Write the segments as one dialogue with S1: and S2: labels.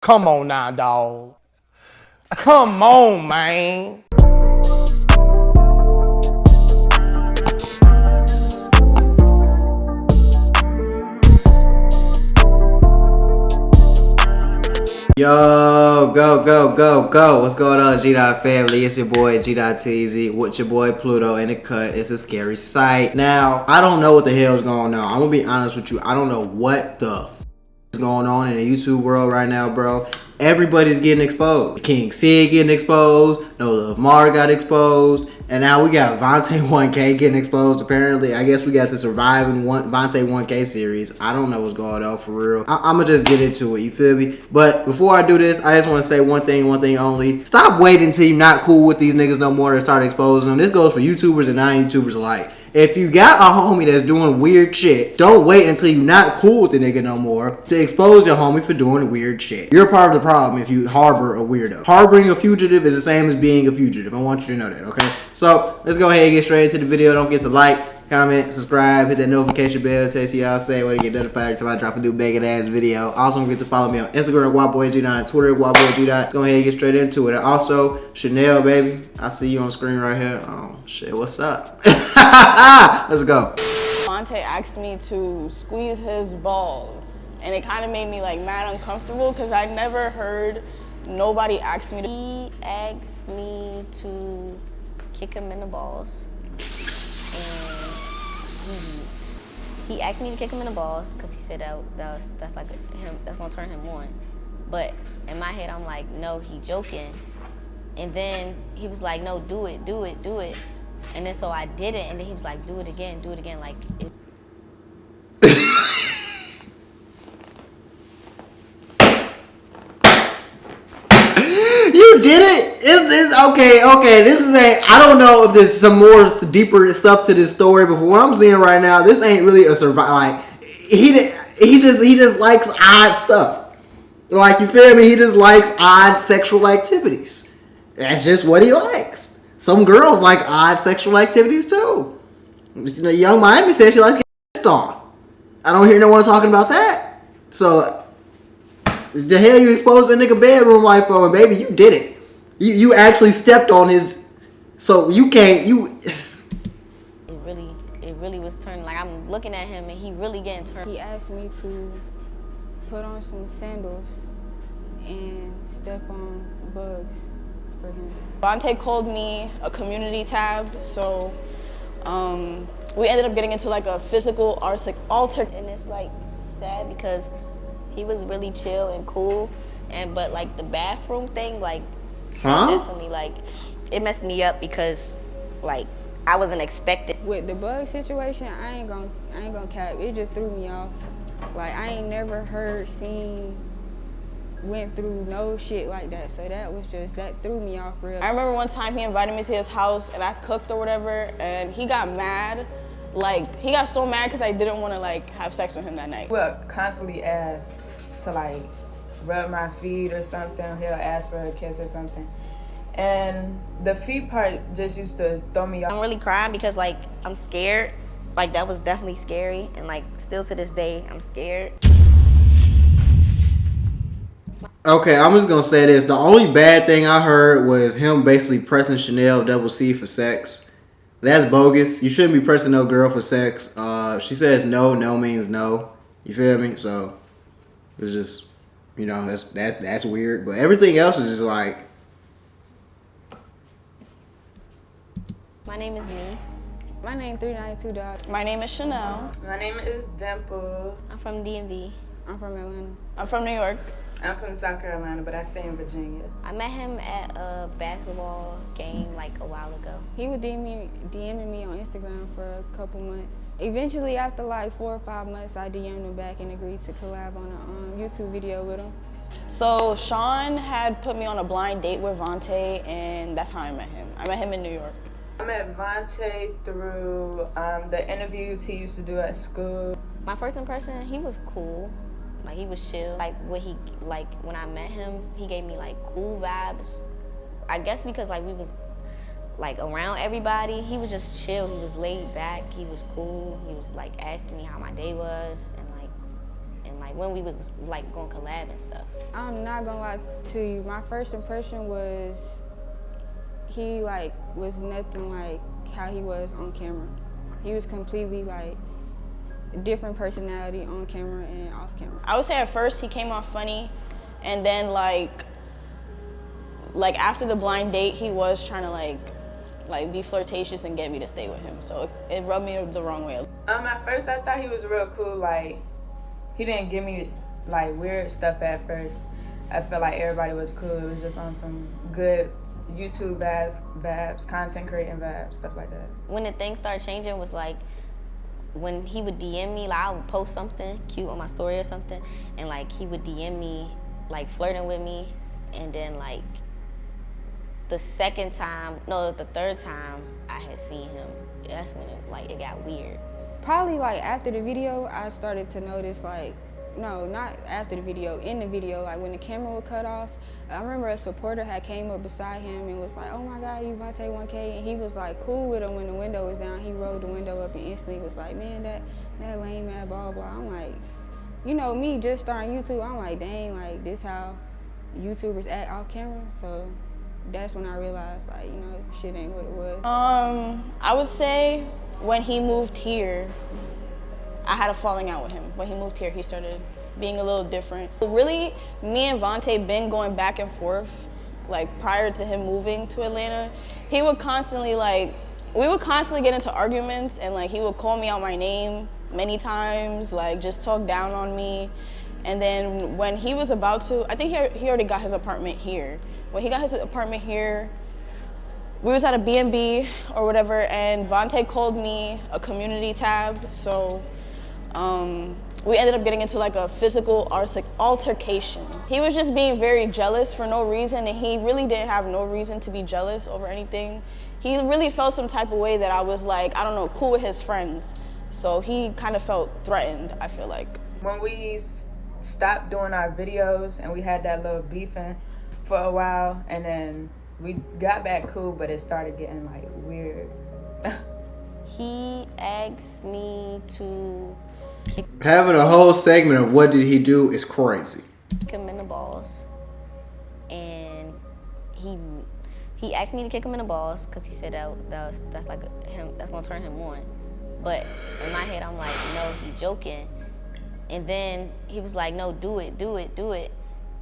S1: Come on now, dog. Come on, man.
S2: Yo, go. What's going on, G-Dot family? It's your boy, G-Dot TZ, with your boy Pluto in the cut. It's a scary sight. Now, I don't know what the hell's going on. I'm gonna be honest with you. I don't know what the is going on in the YouTube world right now, bro. Everybody's getting exposed. King Sid getting exposed. No Love Mar got exposed. And now we got Vonte 1K getting exposed, apparently. I guess we got the Surviving Vonte 1K series. I don't know what's going on for real. I'm going to just get into it, you feel me? But before I do this, I just want to say one thing only. Stop waiting until you're not cool with these niggas no more to start exposing them. This goes for YouTubers and non-YouTubers alike. If you got a homie that's doing weird shit, don't wait until you're not cool with the nigga no more to expose your homie for doing weird shit. You're part of the problem if you harbor a weirdo. Harboring a fugitive is the same as being a fugitive. I want you to know that, okay? So, let's go ahead and get straight into the video. Don't forget to like, comment, subscribe, hit that notification bell, text y'all say when you get notified until I drop a new banging ass video. Also, don't forget to follow me on Instagram, WildBoyG9, Twitter, WildBoyG9. Go ahead and get straight into it. And also, Chanel, baby, I see you on screen right here. Oh, shit, what's up? Let's go.
S3: Vonte asked me to squeeze his balls, and it kind of made me like mad uncomfortable because I never heard nobody ask me to.
S4: He asked me to kick him in the balls. He asked me to kick him in the balls because he said that's like him, that's gonna turn him on. But in my head, I'm like, no, he joking. And then he was like, no, do it. And then so I did it, and then he was like, do it again, like.
S2: You did it? Okay. This is I don't know if there's some more deeper stuff to this story, but from what I'm seeing right now, this ain't really a survival. Like he just likes odd stuff. Like, you feel me? He just likes odd sexual activities. That's just what he likes. Some girls like odd sexual activities too. Young Miami said she likes getting pissed on. I don't hear no one talking about that. So. The hell you exposed a nigga bedroom life for, and baby, you did it. You actually stepped on his, so you can't,
S4: It really was turning, like I'm looking at him and he really getting turned.
S5: He asked me to put on some sandals and step on bugs for him.
S3: Vonte called me a community tab, so we ended up getting into like a physical alter.
S4: And it's like sad because he was really chill and cool, but like the bathroom thing, like definitely like it messed me up because like I wasn't expecting.
S5: With the bug situation, I ain't gonna cap. It just threw me off. Like, I ain't never went through no shit like that. So that threw me off real.
S3: I remember one time he invited me to his house and I cooked or whatever, and he got mad. Like, he got so mad because I didn't want to like have sex with him that night.
S6: He would constantly ask to like rub my feet or something. He'll ask for a kiss or something. And the feet part just used to throw me off.
S4: I'm really crying because like I'm scared. Like, that was definitely scary, and like still to this day I'm scared.
S2: Okay, I'm just gonna say this. The only bad thing I heard was him basically pressing Chanel double C for sex. That's bogus. You shouldn't be pressing no girl for sex. She says no means no. You feel me? So it's just, you know, that's weird. But everything else is just like.
S4: My name is Nee.
S5: My name 392 Dog.
S3: My name is Chanel.
S6: My name is Dimples.
S4: I'm from DMV.
S5: I'm from Atlanta.
S3: I'm from New York.
S6: I'm from South Carolina, but I stay in Virginia.
S4: I met him at a basketball game like a while ago.
S5: He was DMing me on Instagram for a couple months. Eventually, after like 4 or 5 months, I DM'd him back and agreed to collab on a YouTube video with him.
S3: So Sean had put me on a blind date with Vonte, and that's how I met him. I met him in New York.
S6: I met Vonte through the interviews he used to do at school.
S4: My first impression, he was cool. Like, he was chill. Like, when I met him, he gave me like cool vibes. I guess because like we was like around everybody, he was just chill. He was laid back. He was cool. He was like asking me how my day was, and like when we was like going collab and stuff.
S5: I'm not gonna lie to you. My first impression was he like was nothing like how he was on camera. He was completely like a different personality on camera and off camera.
S3: I would say at first he came off funny, and then like after the blind date, he was trying to like be flirtatious and get me to stay with him. So it rubbed me the wrong way.
S6: At first I thought he was real cool. Like, he didn't give me like weird stuff at first. I felt like everybody was cool. It was just on some good YouTube vibes, content creating vibes, stuff like that.
S4: When the things started changing was like when he would DM me, like I would post something cute on my story or something, and like he would DM me like flirting with me, and then like the third time I had seen him, that's when it got weird.
S5: Probably like after the video, I started to notice like, no, not after the video, in the video, like when the camera would cut off, I remember a supporter had came up beside him and was like, oh my God, you Vonte 1K, and he was like cool with him when the window was down. He rolled the window up and instantly was like, man, that lame man, blah, blah. I'm like, you know, me just starting YouTube, I'm like, dang, like this how YouTubers act off camera. So that's when I realized, like, you know, shit ain't what it was.
S3: I would say when he moved here, I had a falling out with him. When he moved here, he started being a little different. Really, me and Vonte been going back and forth, like prior to him moving to Atlanta. He would constantly we would constantly get into arguments, and like he would call me out my name many times, like just talk down on me. And then when he was about to, I think he already got his apartment here. When he got his apartment here, we was at a B&B or whatever, and Vonte called me a community tab, so we ended up getting into like a physical altercation. He was just being very jealous for no reason, and he really didn't have no reason to be jealous over anything. He really felt some type of way that I was like, I don't know, cool with his friends. So he kind of felt threatened, I feel like.
S6: When we stopped doing our videos and we had that little beefing for a while, and then we got back cool, but it started getting like weird.
S4: He asked me to
S2: Having a whole segment of what did he do is crazy.
S4: kick him in the balls, and he asked me to kick him in the balls because he said that's like him, that's gonna turn him on. But in my head, I'm like, no, he joking. And then he was like, no, do it.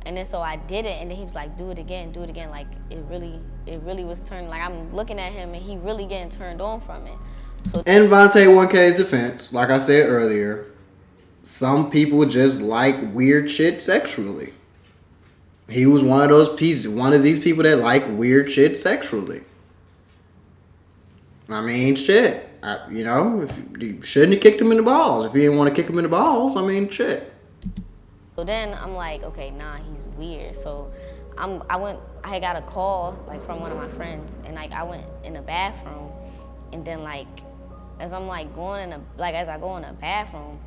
S4: And then so I did it, and then he was like, do it again. Like it really was turning. Like I'm looking at him, and he really getting turned on from it. So
S2: In Vonte 1K's defense, like I said earlier, some people just like weird shit sexually. He was one of these people that like weird shit sexually. I mean, shit. You know, if you shouldn't have kicked him in the balls. If you didn't want to kick him in the balls, I mean, shit.
S4: So then I'm like, okay, nah, he's weird. So I had got a call like from one of my friends, and like I went in the bathroom, and then like as I'm like as I go in the bathroom,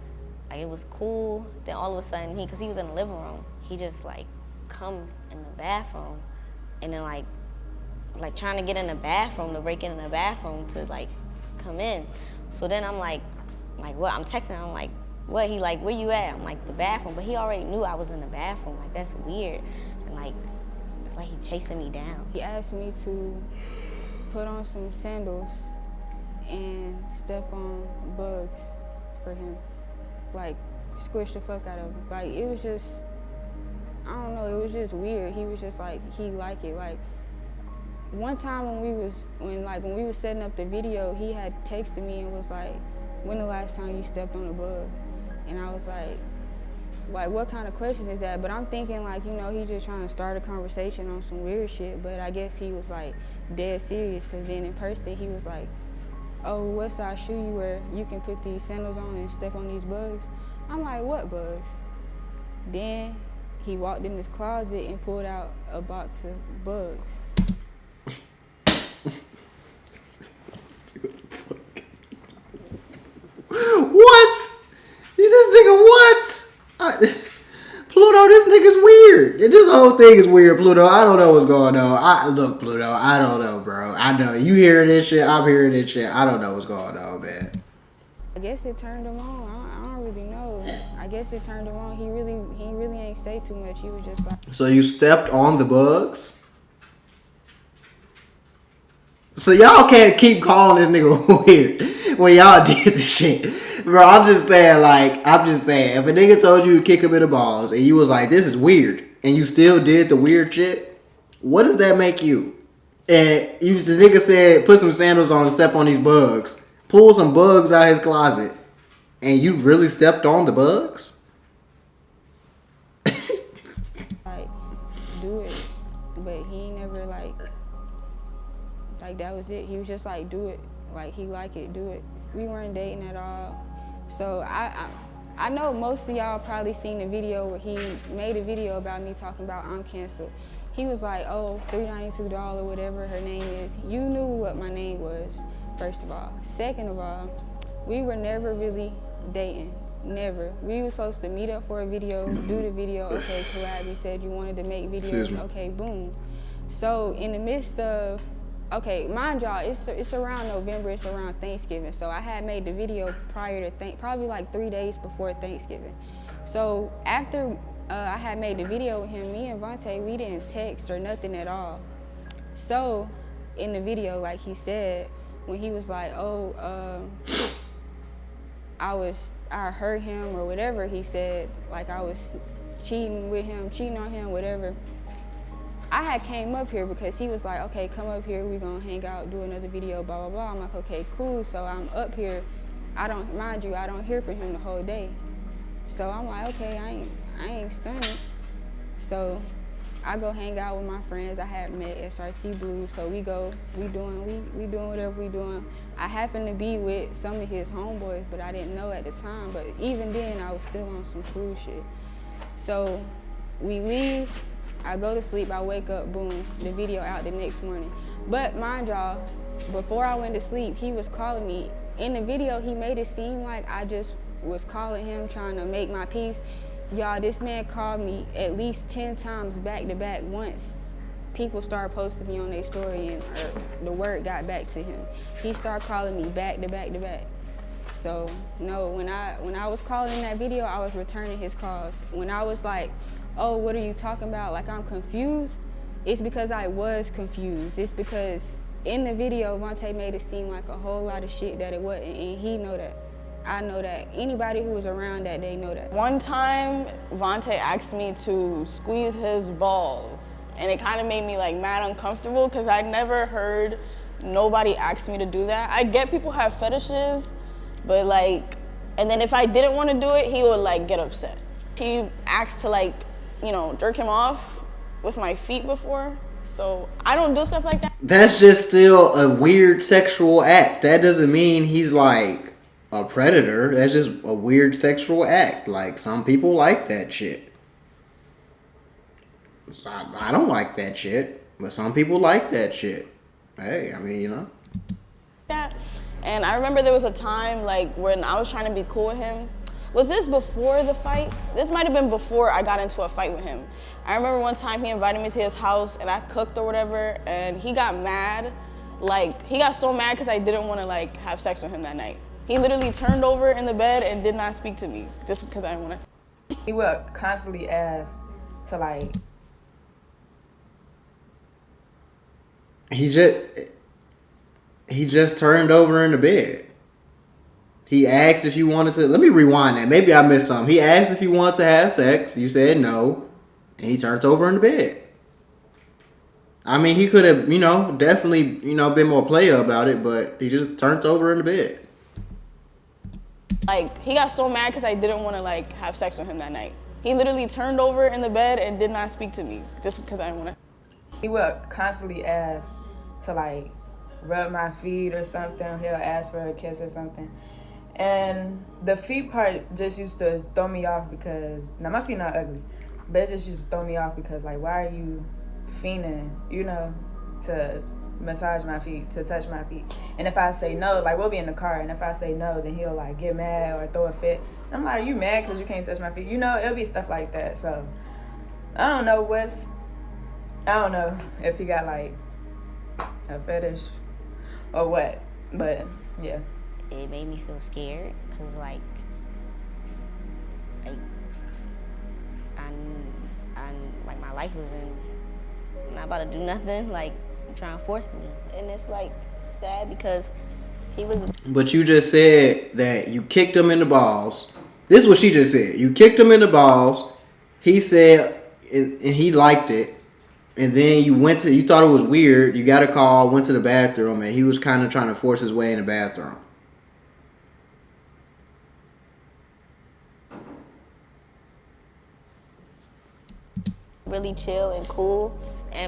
S4: like it was cool. Then all of a sudden because he was in the living room, he just like come in the bathroom, and then like trying to get in the bathroom, to break in the bathroom to like come in. So then I'm like what? I'm texting him, I'm like, what? He like, where you at? I'm like, the bathroom. But he already knew I was in the bathroom. Like, that's weird. And like, it's like he chasing me down.
S5: He asked me to put on some sandals and step on bugs for him. Like, squish the fuck out of him. Like, it was just, I don't know, it was just weird. He was just like, he liked it. Like, one time when we was setting up the video, he had texted me and was like, when the last time you stepped on a bug? And I was like, what kind of question is that? But I'm thinking like, you know, he's just trying to start a conversation on some weird shit. But I guess he was like dead serious, because then in person he was like, oh, what size shoe you wear? You can put these sandals on and step on these bugs. I'm like, what bugs? Then he walked in his closet and pulled out a box of bugs.
S2: What? This nigga what? Pluto, this nigga's weird. This whole thing is weird, Pluto. I don't know what's going on. Look, Pluto, I don't know, bro. I know you hearing this shit. I'm hearing this shit. I don't know what's going on, man.
S5: I guess it turned him on. I don't really know. I guess it turned him on. He really ain't say too much. He was just like.
S2: So you stepped on the bugs? So y'all can't keep calling this nigga weird when y'all did the shit. Bro, I'm just saying, if a nigga told you to kick him in the balls and you was like, this is weird, and you still did the weird shit, what does that make you? And the nigga said, put some sandals on and step on these bugs. Pull some bugs out his closet. And you really stepped on the bugs?
S5: Like, do it. But he never, like, that was it. He was just like, do it. Like, he like it, do it. We weren't dating at all. So I know most of y'all probably seen the video where he made a video about me talking about I'm canceled. He was like, oh, $392 or whatever her name is. You knew what my name was, first of all. Second of all, we were never really dating. Never. We were supposed to meet up for a video, do the video, okay, collab. You said you wanted to make videos, okay, boom. So in the midst of, okay, mind y'all, it's around November, it's around Thanksgiving. So I had made the video prior to, probably like 3 days before Thanksgiving. So after I had made the video with him, me and Vonte, we didn't text or nothing at all. So in the video, like he said, when he was like, oh, I hurt him or whatever he said, like I was cheating on him, whatever. I had came up here because he was like, okay, come up here, we gonna hang out, do another video, blah, blah, blah. I'm like, okay, cool. So I'm up here. I don't hear from him the whole day. So I'm like, okay, I ain't stunning. So I go hang out with my friends. I had met SRT Blue, so we doing whatever we doing. I happened to be with some of his homeboys, but I didn't know at the time. But even then, I was still on some cool shit. So we leave. I go to sleep, I wake up, boom, the video out the next morning. But mind y'all, before I went to sleep, he was calling me. In the video, he made it seem like I just was calling him, trying to make my peace. Y'all, this man called me at least 10 times back to back. Once people started posting me on their story and the word got back to him. He started calling me back to back to back. So no, when I was calling in that video, I was returning his calls. When I was like, oh, what are you talking about? Like, I'm confused. It's because I was confused. It's because in the video, Vonte made it seem like a whole lot of shit that it wasn't, and he know that. I know that. Anybody who was around that, they know that.
S3: One time, Vonte asked me to squeeze his balls, and it kind of made me like mad uncomfortable because I never heard nobody ask me to do that. I get people have fetishes, but like, and then if I didn't want to do it, he would like get upset. He asked to like, you know, jerk him off with my feet before. So I don't do stuff like that.
S2: That's just still a weird sexual act. That doesn't mean he's like a predator. That's just a weird sexual act. Like, some people like that shit. So I don't like that shit, but some people like that shit. Hey, I mean, you know.
S3: That. And I remember there was a time like when I was trying to be cool with him. Was this before the fight? This might have been before I got into a fight with him. I remember one time he invited me to his house and I cooked or whatever, and he got mad. Like, he got so mad because I didn't want to like have sex with him that night. He literally turned over in the bed and did not speak to me just because I didn't want to.
S6: He would constantly ask to like.
S2: He just turned over in the bed. He asked if you wanted to. Let me rewind that. Maybe I missed something. He asked if you wanted to have sex. You said no. And he turned over in the bed. I mean, he could have, definitely, been more player about it, but he just turned over in the bed.
S3: Like, he got so mad because I didn't want to like have sex with him that night. He literally turned over in the bed and did not speak to me just because I didn't want to.
S6: He would constantly ask to like rub my feet or something. He'll ask for a kiss or something. And the feet part just used to throw me off because, now my feet not ugly, but it just used to throw me off because like, why are you fiending, to massage my feet, to touch my feet? And if I say no, like we'll be in the car, and if I say no, then he'll like get mad or throw a fit. I'm like, are you mad because you can't touch my feet? It'll be stuff like that. So I don't know if he got like a fetish or what, but yeah.
S4: It made me feel scared because, like, like, like my life was in, not about to do nothing, like, trying to force me. And it's like sad because he was.
S2: But you just said that you kicked him in the balls. This is what she just said. You kicked him in the balls. He said, and he liked it. And then you thought it was weird. You got a call, went to the bathroom, and he was kind of trying to force his way in the bathroom.
S4: Really chill and cool,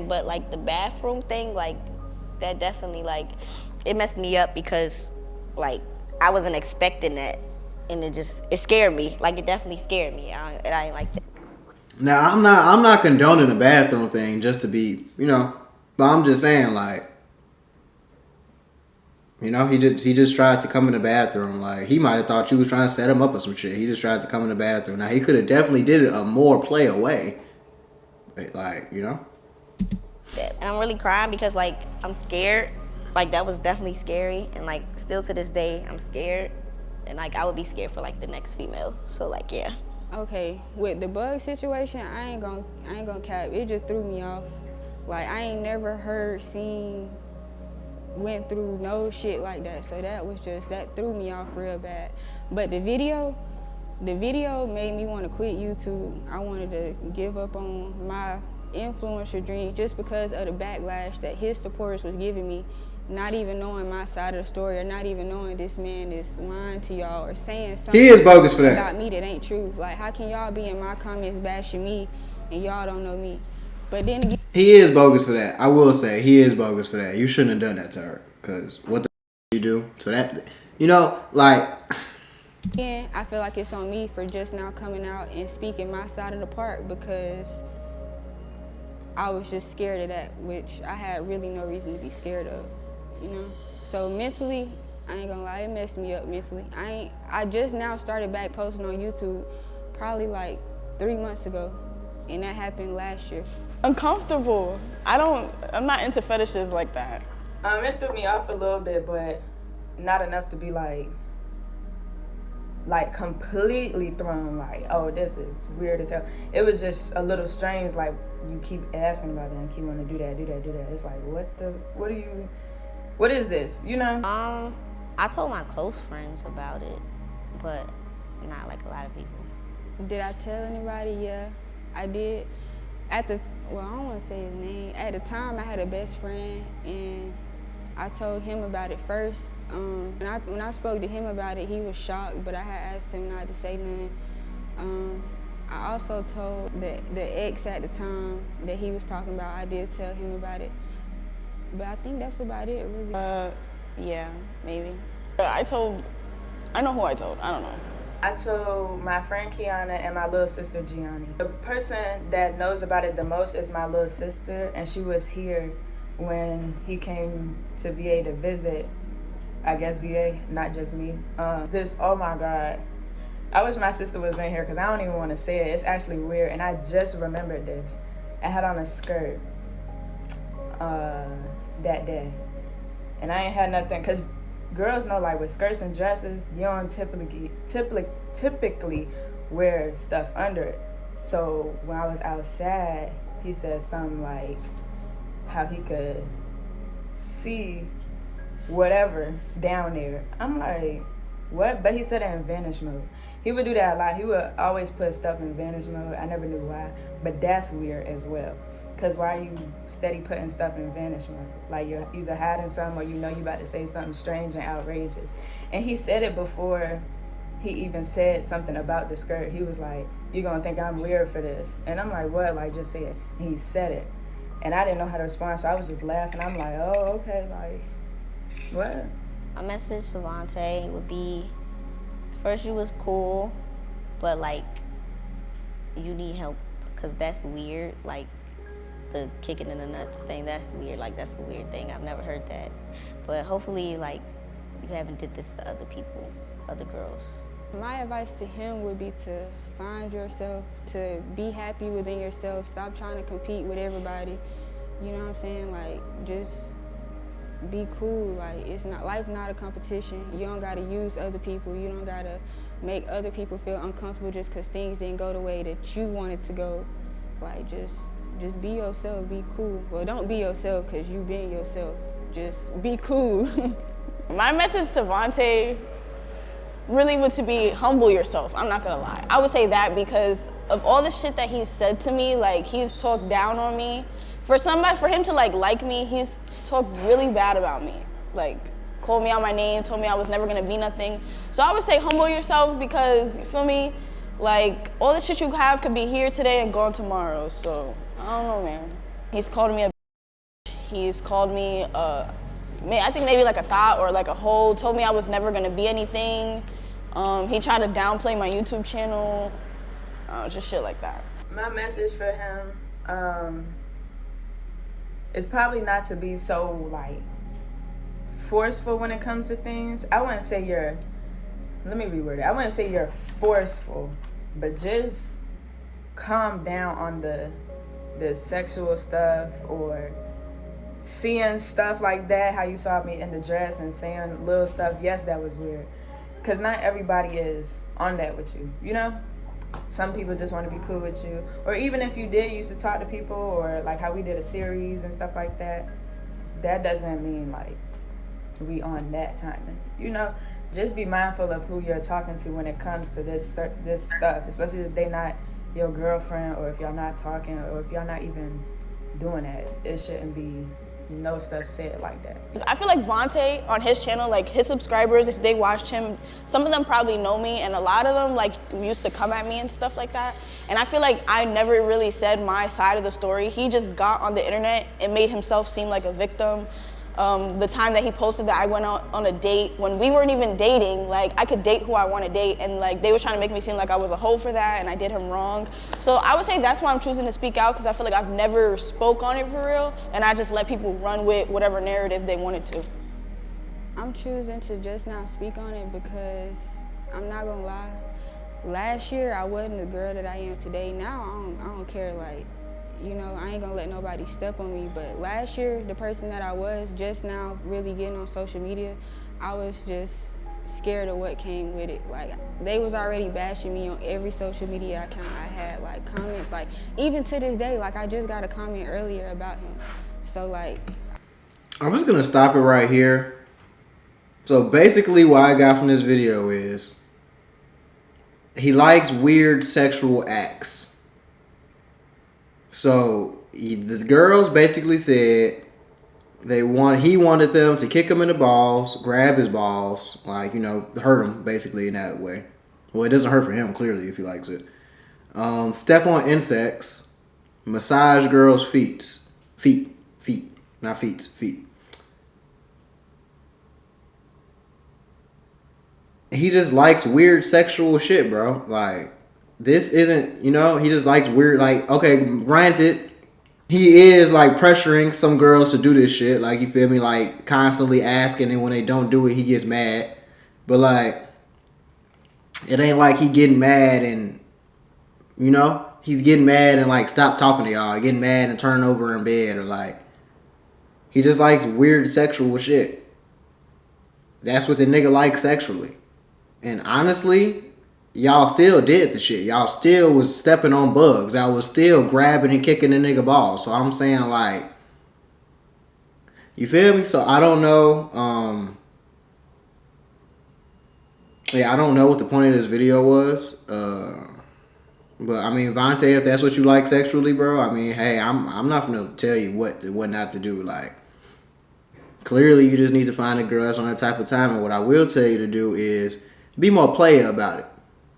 S4: but like the bathroom thing, like that definitely, like, it messed me up because like I wasn't expecting that, and it scared me. Like, it definitely scared me. I didn't like that.
S2: Now I'm not condoning the bathroom thing just to be, but I'm just saying, like, he just tried to come in the bathroom. Like, he might have thought you was trying to set him up or some shit. He just tried to come in the bathroom. Now, he could have definitely did it a more play away. Like,
S4: And I'm really crying because, like, I'm scared. Like, that was definitely scary. And, like, still to this day, I'm scared. And, like, I would be scared for, like, the next female. So, like, yeah.
S5: Okay, with the bug situation, I ain't gonna cap. It just threw me off. Like, I ain't never went through no shit like that. So that threw me off real bad. But the video made me want to quit YouTube. I wanted to give up on my influencer dream just because of the backlash that his supporters was giving me, not even knowing my side of the story, or not even knowing this man is lying to y'all or saying something
S2: he is bogus for that
S5: about me that ain't true. Like, how can y'all be in my comments bashing me and y'all don't know me? But then again,
S2: he is bogus for that. I will say he is bogus for that. You shouldn't have done that to her, because what the you do? So that, like,
S5: again, I feel like it's on me for just now coming out and speaking my side of the part, because I was just scared of that, which I had really no reason to be scared of, So mentally, I ain't gonna lie, it messed me up mentally. I just now started back posting on YouTube probably like 3 months ago, and that happened last year.
S3: Uncomfortable. I'm not into fetishes like that.
S6: It threw me off a little bit, but not enough to be like completely thrown, like, oh, this is weird as hell. It was just a little strange, like, you keep asking about it and keep wanting to do that. It's like, what is this,
S4: I told my close friends about it, but not like a lot of people.
S5: Did I tell anybody? Yeah, I did. I don't want to say his name. At the time, I had a best friend, and I told him about it first. When I spoke to him about it, he was shocked, but I had asked him not to say nothing. I also told the ex at the time that he was talking about, I did tell him about it. But I think that's about it, really.
S3: Yeah, maybe. I know who I told. I don't know.
S6: I told my friend Kiana and my little sister Gianni. The person that knows about it the most is my little sister, and she was here when he came to VA to visit. I guess VA, not just me. Oh my God. I wish my sister was in here because I don't even want to say it. It's actually weird, and I just remembered this. I had on a skirt that day, and I ain't had nothing, because girls know, like, with skirts and dresses, you don't typically wear stuff under it. So when I was outside, he said something like how he could see whatever down there. I'm like, what? But he said it in vanish mode. He would do that a lot. He would always put stuff in vanish mode. I never knew why, but that's weird as well. Because why are you steady putting stuff in vanish mode? Like, you're either hiding something, or you about to say something strange and outrageous. And he said it before he even said something about the skirt. He was like, you're going to think I'm weird for this. And I'm like, what? Like, just say it. And he said it. And I didn't know how to respond, so I was just laughing. I'm like, oh, okay, like, what?
S4: A message to Vonte would be, first, you was cool, but, like, you need help, because that's weird. Like, the kicking in the nuts thing, that's weird. Like, that's a weird thing. I've never heard that. But hopefully, like, you haven't did this to other people, other girls.
S5: My advice to him would be to find yourself, to be happy within yourself. Stop trying to compete with everybody. You know what I'm saying? Like, just be cool. Like, life not a competition. You don't gotta use other people. You don't gotta make other people feel uncomfortable just because things didn't go the way that you wanted to go. Like, just be yourself, be cool. Well, don't be yourself because you being yourself. Just be cool.
S3: My message to Vonte really would to be humble yourself. I'm not gonna lie. I would say that because of all the shit that he's said to me, like he's talked down on me. For him to like me, he's talked really bad about me. Like called me out my name, told me I was never gonna be nothing. So I would say humble yourself because, you feel me? Like all the shit you have could be here today and gone tomorrow. So I don't know, man. He's called me a bitch. He's called me I think maybe like a thought or like a hoe, told me I was never gonna be anything. He tried to downplay my YouTube channel, just shit like that.
S6: My message for him is probably not to be so like forceful when it comes to things. I wouldn't say let me reword it. I wouldn't say you're forceful, but just calm down on the sexual stuff or seeing stuff like that, how you saw me in the dress and saying little stuff. Yes, that was weird. Because not everybody is on that with you, you know? Some people just want to be cool with you. Or even if you used to talk to people or like how we did a series and stuff like that, that doesn't mean like we on that time. You know, just be mindful of who you're talking to when it comes to this stuff, especially if they not your girlfriend or if y'all not talking or if y'all not even doing that. It shouldn't be no stuff said like that.
S3: I feel like Vonte on his channel, like his subscribers, if they watched him, some of them probably know me and a lot of them like used to come at me and stuff like that. And I feel like I never really said my side of the story. He just got on the internet and made himself seem like a victim. The time that he posted that I went out on a date when we weren't even dating, like I could date who I want to date, and like they were trying to make me seem like I was a hoe for that and I did him wrong. So I would say that's why I'm choosing to speak out, because I feel like I've never spoke on it for real and I just let people run with whatever narrative they wanted to.
S5: I'm choosing to just not speak on it because I'm not gonna lie. Last year I wasn't the girl that I am today. Now I don't care, like, you know, I ain't gonna let nobody step on me, but last year, the person that I was just now really getting on social media, I was just scared of what came with it. Like, they was already bashing me on every social media account I had, like comments, like even to this day, like I just got a comment earlier about him. So like,
S2: I'm just gonna stop it right here. So basically what I got from this video is he likes weird sexual acts. So the girls basically said he wanted them to kick him in the balls, grab his balls, like, you know, hurt him basically in that way. Well, it doesn't hurt for him clearly if he likes it. Step on insects, massage girls' feet, not feet. He just likes weird sexual shit, bro. Like, this isn't, you know, he just likes weird, like, okay, granted, he is, like, pressuring some girls to do this shit. Like, you feel me? Like, constantly asking, and when they don't do it, he gets mad. But, like, it ain't like he getting mad and, you know, he's getting mad and, like, stop talking to y'all. Getting mad and turn over in bed or, like, he just likes weird sexual shit. That's what the nigga likes sexually. And honestly, y'all still did the shit. Y'all still was stepping on bugs. Y'all was still grabbing and kicking the nigga balls. So I'm saying, like, you feel me? So I don't know. Yeah, I don't know what the point of this video was. But I mean, Vonte, if that's what you like sexually, bro, I mean, hey, I'm not gonna tell you what not to do. Like, clearly you just need to find a girl that's on that type of time. And what I will tell you to do is be more player about it.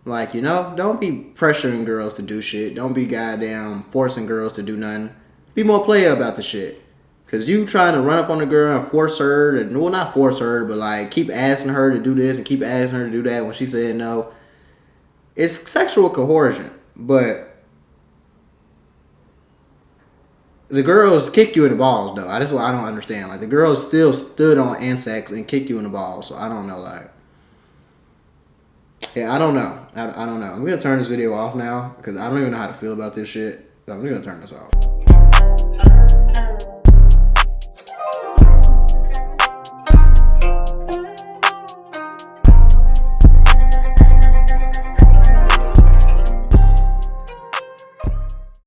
S2: Like, you know, don't be pressuring girls to do shit. Don't be goddamn forcing girls to do nothing. Be more player about the shit. Because you trying to run up on a girl and force her to, well, not force her, but like keep asking her to do this and keep asking her to do that when she said no. It's sexual coercion. But the girls kicked you in the balls, though. That's what I don't understand. Like, the girls still stood on insects and kicked you in the balls. So I don't know, like. Yeah, I don't know. I don't know. I'm going to turn this video off now because I don't even know how to feel about this shit. I'm going to turn this off.